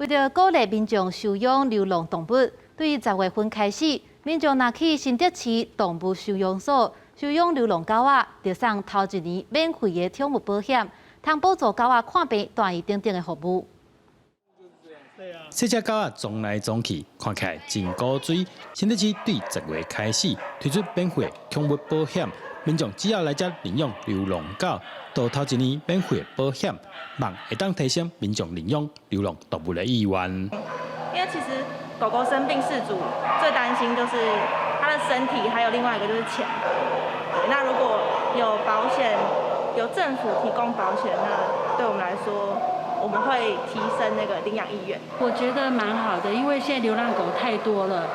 为了鼓励民众收养流浪动物，对10月份开始，民众若去新竹市动物收养所收养流浪狗仔，就送头一年免费的宠物保险，通补助狗仔看病、大医等等的服务。这只狗仔撞来撞去，看起来真古锥。新竹市对10月开始推出免费宠物保险，民众只要来这领养流浪狗，到头一年免费保险，望会当提升民众领养流浪动物的意愿。因为其实狗狗生病，饲主最担心就是它的身体，还有另外一个就是钱。对，那如果有保险，有政府提供保险，那对我们来说，我们会提升那个领养意愿。我觉得蛮好的，因为现在流浪狗太多了，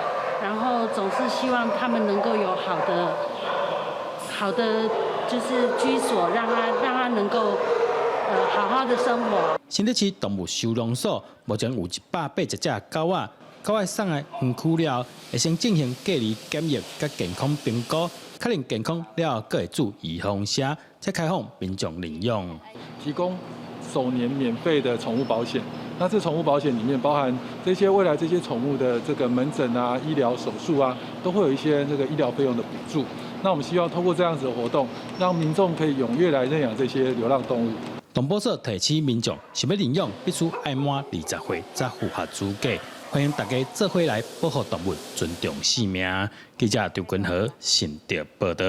然后总是希望他们能够有好的就是居所，让它能够好好的生活。新竹市动物收容所目前有181只狗仔，狗仔送来园区了，会先进行隔离检疫甲健康评估，确认健康了，阁会注预防车，才开放民众领养。提供首年免费的宠物保险，那这宠物保险里面包含这些未来这些宠物的这个门诊啊、医疗手术啊，都会有一些这个医疗费用的补助。那我们希望透过这样子的活动，让民众可以踊跃来认养这些流浪动物。动保社提醒民众，想要领养，必须爱满20岁才符合资格。欢迎大家做伙来保护动物，尊重生命。记者刘君和，新竹报道。